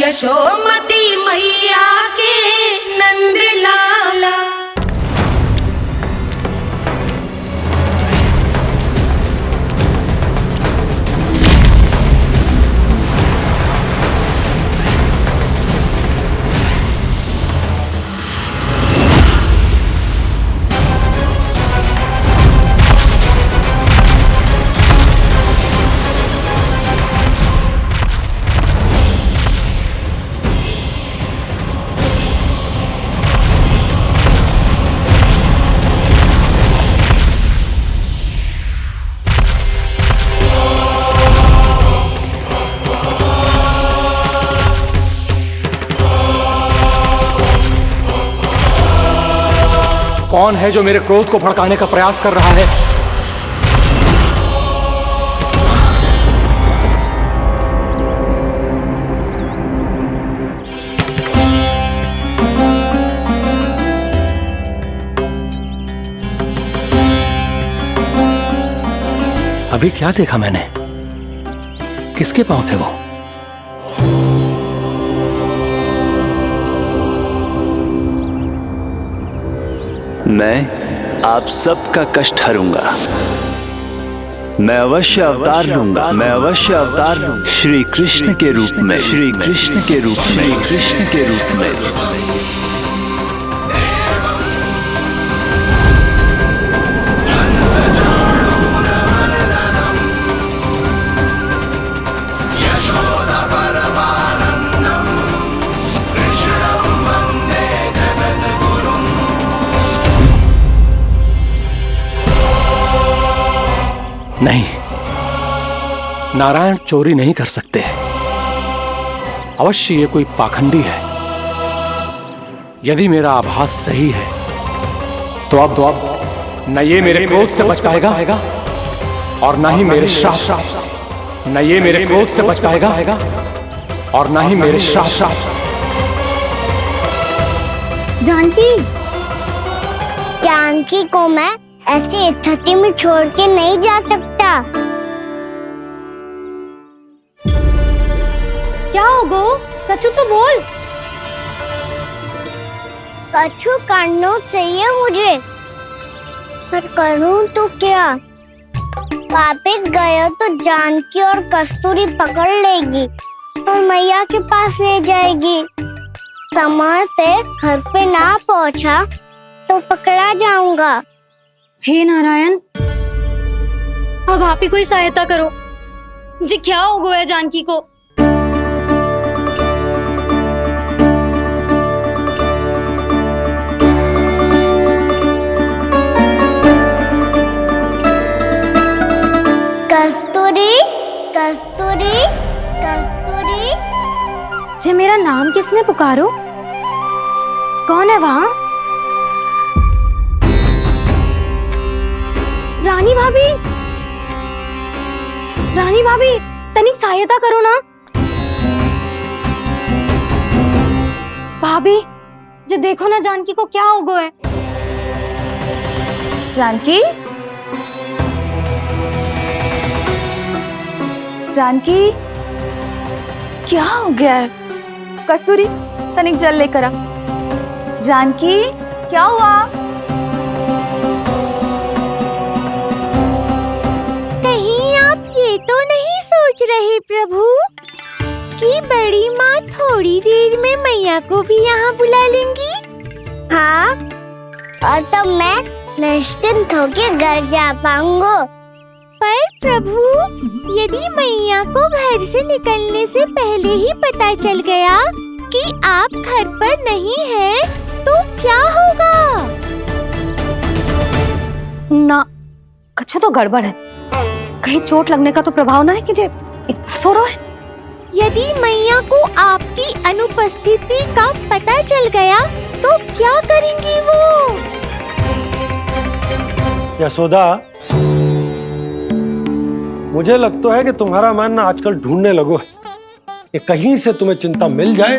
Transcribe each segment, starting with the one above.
यशोमती मैया के नंद लाला। कौन है जो मेरे क्रोध को भड़काने का प्रयास कर रहा है? अभी क्या देखा मैंने? किसके पांव थे वो? मैं आप सबका कष्ट हरूंगा। मैं अवश्य अवतार लूंगा। मैं अवश्य अवतार लूंगा श्री कृष्ण के रूप में। श्री कृष्ण के रूप में। श्री कृष्ण के रूप में। नहीं, नारायण चोरी नहीं कर सकते। अवश्य ये कोई पाखंडी है। यदि मेरा आभास सही है तो अब न ये मेरे क्रोध से बच पाएगा और न ही मेरे श्राप से। न ये मेरे क्रोध से बच पाएगा और न ही मेरे श्राप से। जानकी, जानकी को मैं ऐसी स्थिति में छोड़ के नहीं जा सकता। क्या हो गो? कछु तो बोल। कछु करना चाहिए मुझे, पर करूं तो क्या? वापस गया तो जानकी और कस्तूरी पकड़ लेगी और मैया के पास ले जाएगी। समय पे घर पे ना पहुंचा तो पकड़ा जाऊंगा। हे नारायण, अब आप ही कोई सहायता करो जी। क्या हो गया जानकी को? कस्तूरी, कस्तूरी, कस्तूरी। जी मेरा नाम किसने पुकारो? कौन है वहाँ? रानी भाभी, रानी भाभी, तनिक सहायता करो ना। भाभी जी देखो ना जानकी को क्या हो गया है। जानकी, जानकी, क्या हो गया है? कस्तूरी, तनिक जल लेकर आ। जानकी, क्या हुआ? ये तो नहीं सोच रहे प्रभु कि बड़ी माँ थोड़ी देर में मैया को भी यहाँ बुला लेंगी? हाँ, और तब मैं निश्चिंत होकर घर जा पाऊंगा। पर प्रभु, यदि मैया को घर से निकलने से पहले ही पता चल गया कि आप घर पर नहीं हैं, तो क्या होगा? ना, कुछ तो गड़बड़ है। कहीं चोट लगने का तो प्रभाव ना है कि जे इतना सो रहा है। यदि मैया को आपकी अनुपस्थिति का पता चल गया तो क्या करेंगी वो? यशोदा, मुझे लगता है कि तुम्हारा मन ना आजकल ढूंढने लगो है कि कहीं से तुम्हें चिंता मिल जाए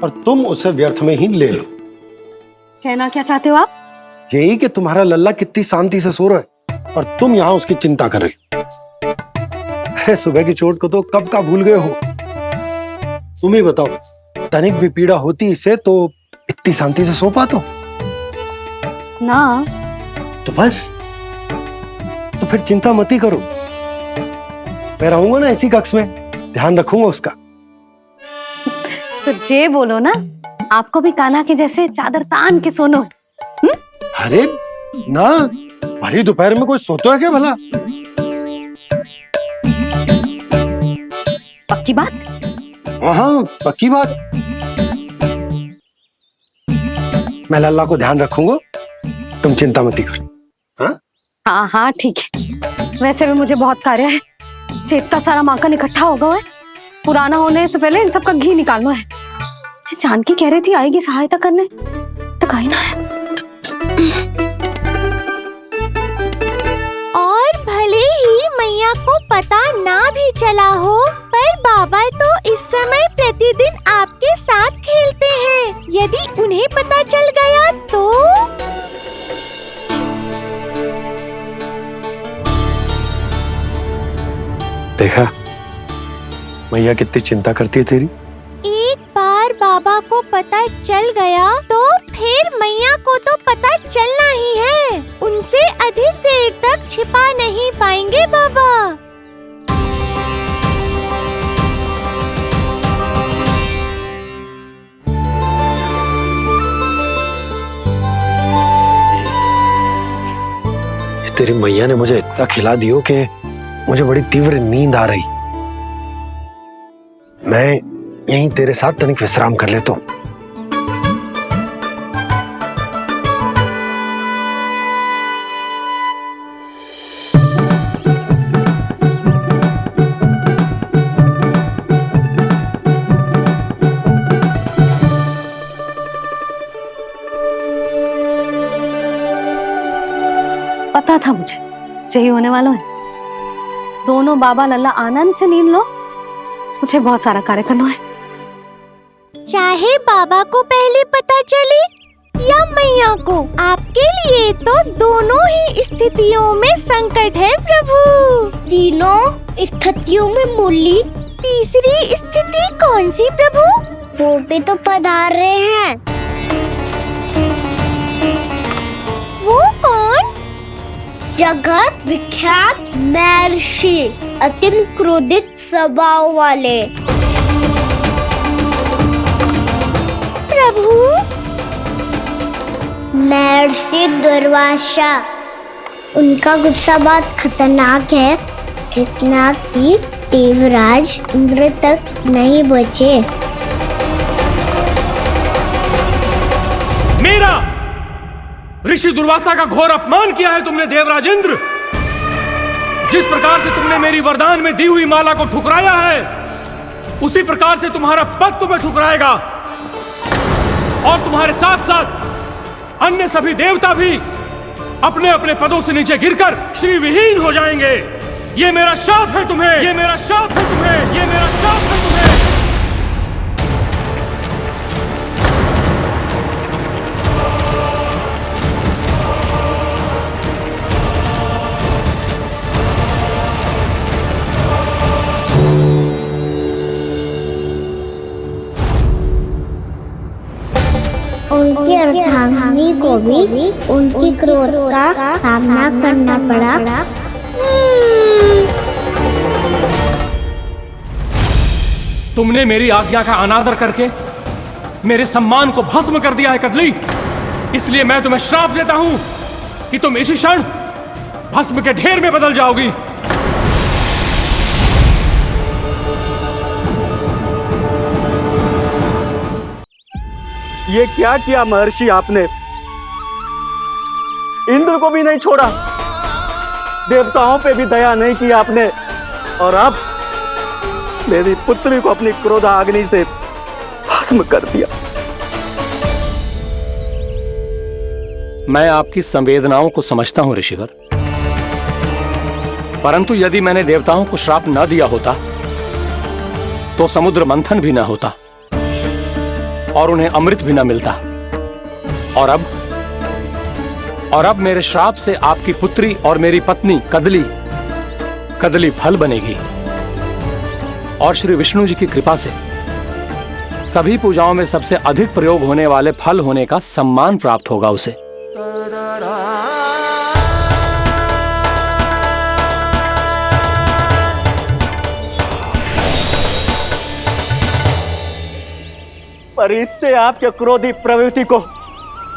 और तुम उसे व्यर्थ में ही ले लो। कहना क्या चाहते हो आप? यही कि तुम्हारा लल्ला कितनी शांति से सो रहा है और तुम यहाँ उसकी चिंता कर रही हो। सुबह की चोट को तो कब का भूल गए हो। तुम ही बताओ, तनिक भी पीड़ा होती इसे तो इतनी शांति से सो पातो? ना। तो बस, तो फिर चिंता मत ही करो, मैं रहूंगा ना इसी कक्ष में, ध्यान रखूंगा उसका। तो जे बोलो ना, आपको भी कान्हा के जैसे चादर तान के सोनो। अरे ना, भरी दोपहर में कोई सोता है क्या भला? पक्की बात? हाँ पक्की बात। मैं लल्ला को ध्यान रखूंगा, तुम चिंता मत करो। हाँ हाँ हाँ ठीक है। वैसे भी मुझे बहुत कार्य है, चेतना सारा माखन इकट्ठा होगा है, पुराना होने से पहले इन सब का घी निकालना है। जानकी कह रही थी आएगी सहायता करने, तो कहीं ना है। और भले ही मैया को पता ना भी चला हो, पर बाबा तो इस समय प्रतिदिन आपके साथ खेलते हैं। यदि उन्हें पता चल गया तो? देखा मैया कितनी चिंता करती है तेरी। एक बार बाबा को पता चल गया तो फिर मैया को तो पता चलना ही है। उनसे अधिक देर तक छिपा नहीं पाएंगे बाबा। तेरी मैया ने मुझे इतना खिला दियो कि मुझे बड़ी तीव्र नींद आ रही। मैं यहीं तेरे साथ तनिक विश्राम कर लेता हूँ। पता था मुझे यही होने वाला है। दोनों बाबा लल्ला आनंद से नींद लो, मुझे बहुत सारा कार्य करना है। चाहे बाबा को पहले पता चले या मैया को, आपके लिए तो दोनों ही स्थितियों में संकट है प्रभु। तीनों स्थितियों में मूली तीसरी स्थिति कौन सी प्रभु? वो भी तो पधार रहे हैं। वो कौन? जगत विख्यात महर्षि, अति क्रोधित स्वभाव वाले। प्रभु महर्षि दुर्वासा। उनका गुस्सा बहुत खतरनाक है, इतना कि देवराज इंद्र तक नहीं बचे। मेरा ऋषि दुर्वासा का घोर अपमान किया है तुमने देवराज इंद्र। जिस प्रकार से तुमने मेरी वरदान में दी हुई माला को ठुकराया है, उसी प्रकार से तुम्हारा पद तुम्हें ठुकराएगा, और तुम्हारे साथ साथ अन्य सभी देवता भी अपने अपने पदों से नीचे गिरकर श्री विहीन हो जाएंगे। ये मेरा शाप है तुम्हें, ये मेरा शाप है तुम्हें, ये मेरा शाप है तुम्हें। उनकी अर्धांगिनी को भी उनकी क्रोध का सामना करना पड़ा। तुमने मेरी आज्ञा का अनादर करके मेरे सम्मान को भस्म कर दिया है कदली। इसलिए मैं तुम्हें श्राप देता हूं कि तुम इसी क्षण भस्म के ढेर में बदल जाओगी। ये क्या किया महर्षि आपने? इंद्र को भी नहीं छोड़ा, देवताओं पे भी दया नहीं की आपने, और अब मेरी पुत्री को अपनी क्रोधाग्नि से भस्म कर दिया। मैं आपकी संवेदनाओं को समझता हूं ऋषिवर, परंतु यदि मैंने देवताओं को श्राप न दिया होता तो समुद्र मंथन भी न होता और उन्हें अमृत भी न मिलता। और अब मेरे श्राप से आपकी पुत्री और मेरी पत्नी कदली फल बनेगी, और श्री विष्णु जी की कृपा से सभी पूजाओं में सबसे अधिक प्रयोग होने वाले फल होने का सम्मान प्राप्त होगा उसे। पर इससे आपके क्रोधी प्रवृत्ति को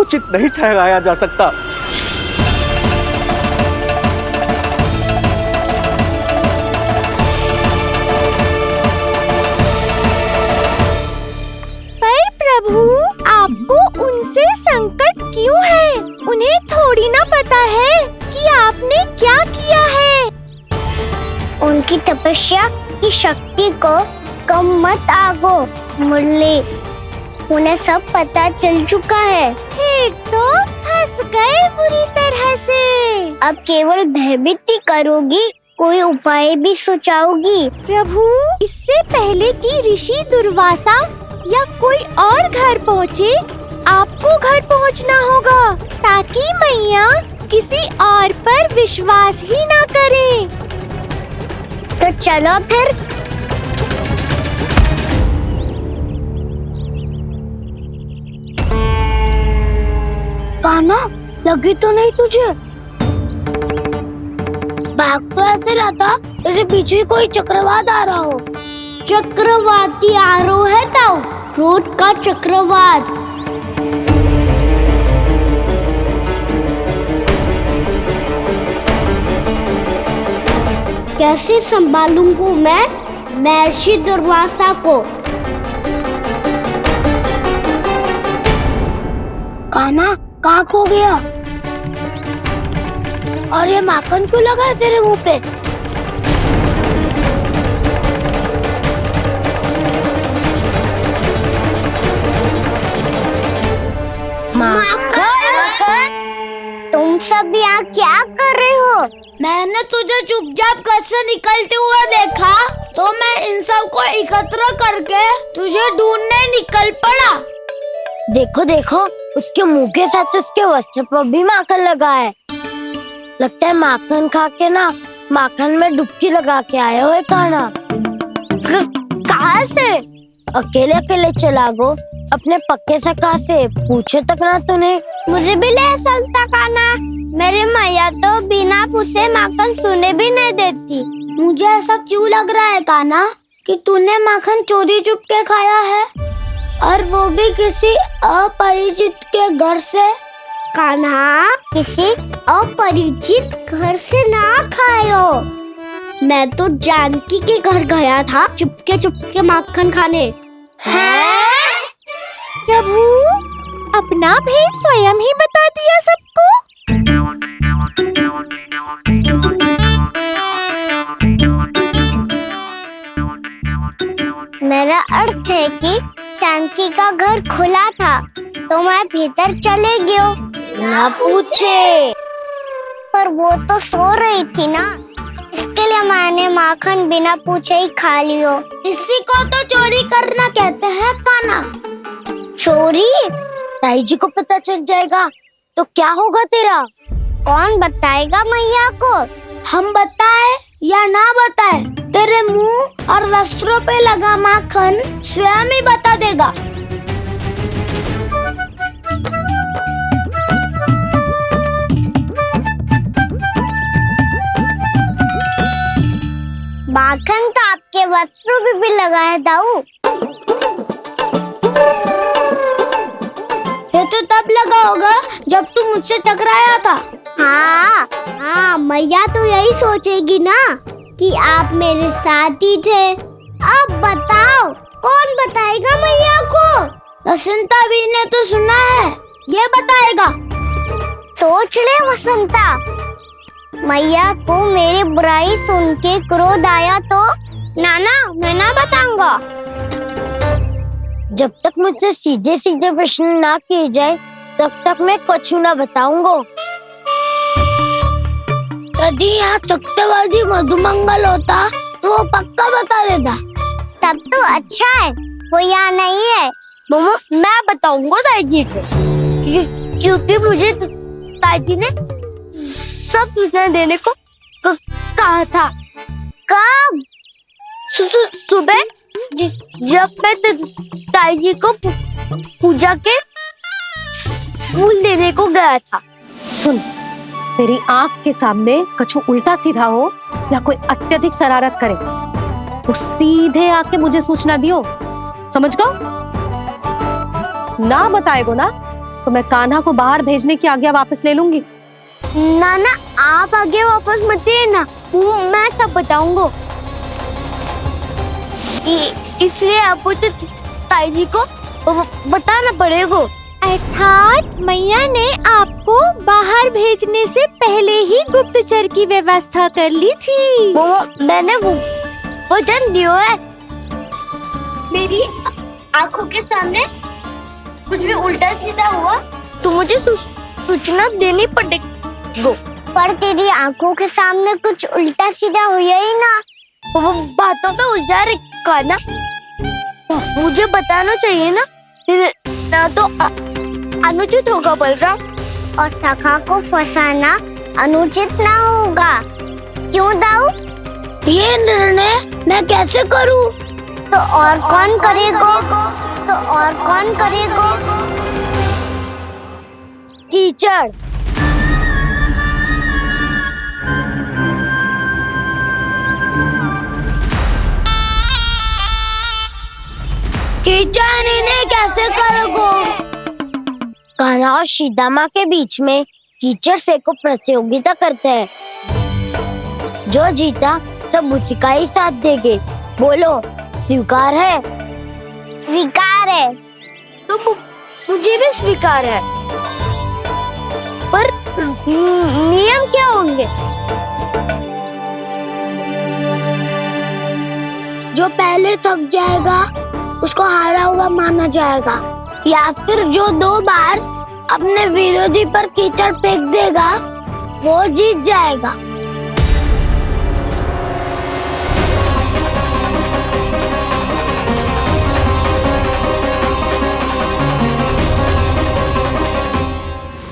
उचित नहीं ठहराया जा सकता। पर प्रभु, आपको उनसे संकट क्यों है? उन्हें थोड़ी ना पता है कि आपने क्या किया है। उनकी तपस्या की शक्ति को कम मत आगो मुरली, उन्हें सब पता चल चुका है। फिर तो फंस गए बुरी तरह से। अब केवल भयभीत ही करोगी, कोई उपाय भी सोचाओगी? प्रभु, इससे पहले कि ऋषि दुर्वासा या कोई और घर पहुँचे, आपको घर पहुँचना होगा ताकि मैया किसी और पर विश्वास ही ना करे। तो चलो फिर। कान्हा, लगी तो नहीं तुझे? भाग तो ऐसे रहा था जैसे पीछे कोई चक्रवात आ रहा हो। चक्रवाती आरोह है ताऊ, क्रोध का चक्रवात। कैसे संभालूंगा मैं महर्षि दुर्वासा को? कान्हा, कहाँ खो गया? और ये माखन क्यों लगा है तेरे मुंह पे? माखन? तुम सब यहाँ क्या कर रहे हो? मैंने तुझे चुपचाप घर से निकलते हुए देखा तो मैं इन सब को एकत्र करके तुझे ढूंढने निकल पड़ा। देखो देखो, उसके मुंह के साथ उसके वस्त्र पर भी माखन लगा है। लगता है माखन खा के ना माखन में डुबकी लगा के आए हो कान्हा। कहाँ से? अकेले अकेले चला गो अपने पक्के सखा से, पूछो तक ना तूने। मुझे भी ले चलता कान्हा, मेरी मैया तो बिना पूछे माखन सुने भी नहीं देती। मुझे ऐसा क्यों लग रहा है कान्हा कि तूने माखन चोरी चुप के खाया है, और वो भी किसी अपरिचित के घर से? कान्हा, किसी अपरिचित घर से ना खायो। मैं तो जानकी के घर गया था चुपके माखन खाने। हैं? प्रभु, अपना भेद स्वयं ही बता दिया सबको। मेरा अर्थ है कि जानकी का घर खुला था तो मैं भीतर चले गयो। ना पूछे। पर वो तो सो रही थी ना, इसके लिए मैंने माखन बिना पूछे ही खा लियो। इसी को तो चोरी करना कहते हैं कान्हा। चोरी? ताई जी को पता चल जाएगा तो क्या होगा तेरा? कौन बताएगा मैया को? हम बताए या ना बताए, तेरे मुंह और वस्त्रों पे लगा माखन स्वयं ही बता देगा। माखन तो आपके वस्त्रों पे भी लगा है दाऊ। ये तो तब लगा होगा जब तुम मुझसे टकराया था। हाँ, मैया तो यही सोचेगी ना कि आप मेरे साथ ही थे। अब बताओ, कौन बताएगा मैया को? वसंता भी ने तो सुना है, ये बताएगा। सोच ले वसंता, मैया को मेरी बुराई सुन के क्रोध आया तो नाना मैं ना बताऊंगा। जब तक मुझसे सीधे सीधे प्रश्न ना किए जाए तब तक मैं कुछ ना बताऊंगा। यदि यहाँ सत्यवादी मधुमंगल होता तो वो पक्का बता देता। तब तो अच्छा है वो यहाँ नहीं है। मैं बताऊंगा ताई जी को, क्योंकि मुझे ताई जी ने सब सूचना देने को कहा था। कब? सुबह जब मैं ताई जी को पूजा के फूल देने को गया था। सुन, तेरी आंख के सामने कछु उल्टा सीधा हो या कोई अत्यधिक शरारत करे तो सीधे आके मुझे सूचना दियो, समझ गो? ना बताएगो ना तो मैं कान्हा को बाहर भेजने की आज्ञा वापस ले लूंगी। नाना आप आगे वापस मत देना, मैं सब बताऊंगा। इसलिए आपको तो ताई जी को बताना पड़ेगा। अर्थात मैया ने आपको बाहर भेजने से पहले ही गुप्तचर की व्यवस्था कर ली थी। मैंने वचन दिया है। मेरी आंखों के सामने कुछ भी उल्टा सीधा हुआ तो मुझे सूचना देनी पड़ेगी। पर तेरी आंखों के सामने कुछ उल्टा सीधा हुआ ही ना, वो बातों पे उलझा रखा ना, मुझे बताना चाहिए ना तो अनुचित होगा बलराम। और सखा को फंसाना अनुचित ना होगा, क्यों दाऊ? ये निर्णय मैं कैसे करूं? तो और कौन करेगा? कीचड़। कीचड़ इन्हें कैसे करोगे? कान्हा और सीता माँ के बीच में कीचड़ फेंको प्रतियोगिता करते हैं। जो जीता सब उसी का ही साथ देंगे। बोलो स्वीकार है? स्वीकार है। तो मुझे भी स्वीकार है, पर नियम क्या होंगे? जो पहले थक जाएगा उसको हारा हुआ माना जाएगा, या फिर जो 2 बार अपने विरोधी पर कीचड़ फेंक देगा वो जीत जाएगा।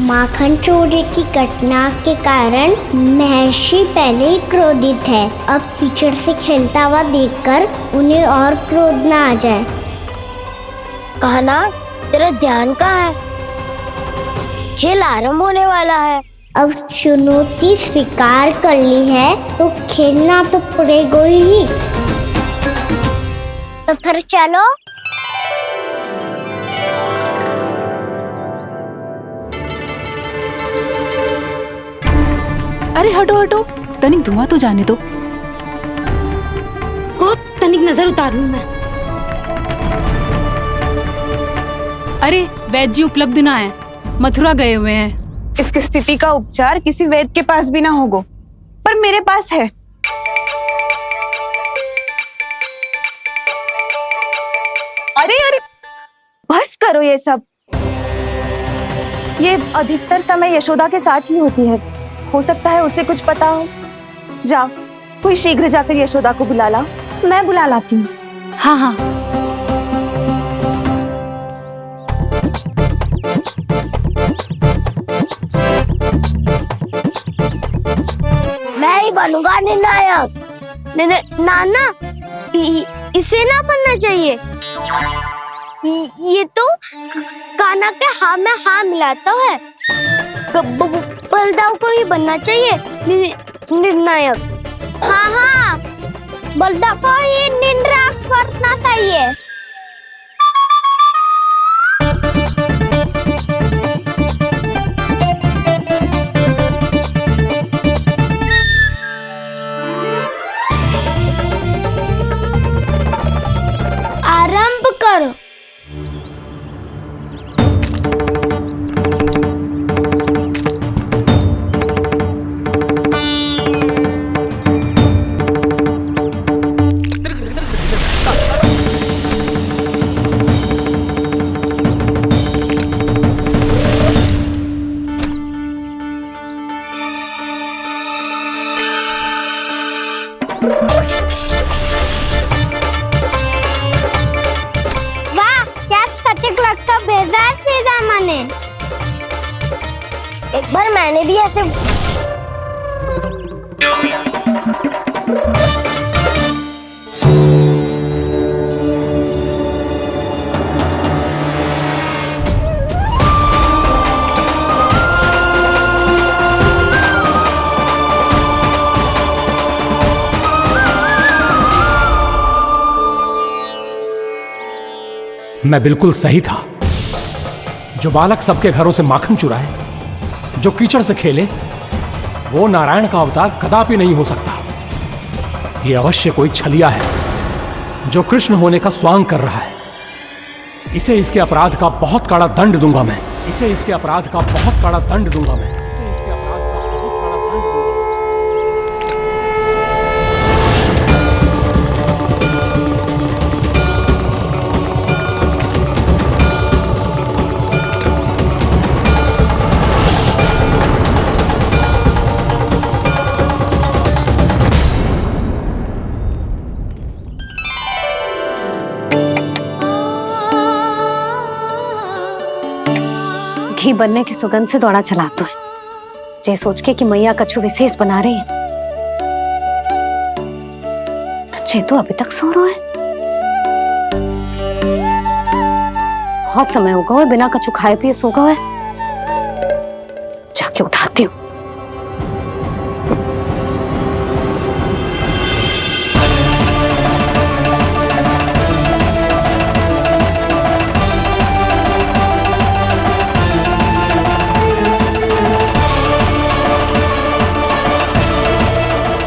माखन चोरी की घटना के कारण महर्षि पहले ही क्रोधित है। अब कीचड़ से खेलता हुआ देखकर उन्हें और क्रोध न आ जाए। कान्हा तेरा ध्यान कहाँ है? खेल आरंभ होने वाला है। अब चुनौती स्वीकार कर ली है तो खेलना तो पड़ेगा ही। तो फिर चलो। अरे हटो हटो, तनिक धुआं तो जाने दो। को तनिक नजर उतार लूं मैं। अरे वैद्य जी उपलब्ध ना है, मथुरा गए हुए हैं। इसकी स्थिति का उपचार किसी वैद्य के पास भी ना होगा, पर मेरे पास है। अरे अरे बस करो ये सब। ये अधिकतर समय यशोदा के साथ ही होती है। हो सकता है उसे कुछ पता हो। जाओ, कोई शीघ्र जाकर यशोदा को बुला ला। मैं बुला लाती हूँ। हाँ हाँ। मैं ही बनूंगा निर्णायक। नाना इसे ना बनना चाहिए। ये तो कान्हा के हाँ में हाँ मिलाता है। बलदाव को ही बनना चाहिए निर्णायक। हाँ, बलदाव को ही निर्णायक बनना चाहिए। आरंभ करो। वाह, क्या सटीक लगता भेजा है सीधा माने। एक बार मैंने भी ऐसे मैं बिल्कुल सही था। जो बालक सबके घरों से माखन चुराए, जो कीचड़ से खेले, वो नारायण का अवतार कदापि नहीं हो सकता। ये अवश्य कोई छलिया है जो कृष्ण होने का स्वांग कर रहा है। इसे इसके अपराध का बहुत कड़ा दंड दूंगा मैं। इसे इसके अपराध का बहुत कड़ा दंड दूंगा मैं। इसे इसके अपराध का बहुत कड़ा दंड दूंगा। घी बनने की सुगंध से दौड़ा चला तो है, जे सोच के कि मैया कछु विशेष बना रही है। तो चेतु अभी तक सो रहा है। बहुत समय हो गया है, बिना कछु खाए पिए सो गया है। जाके उठाती हूँ।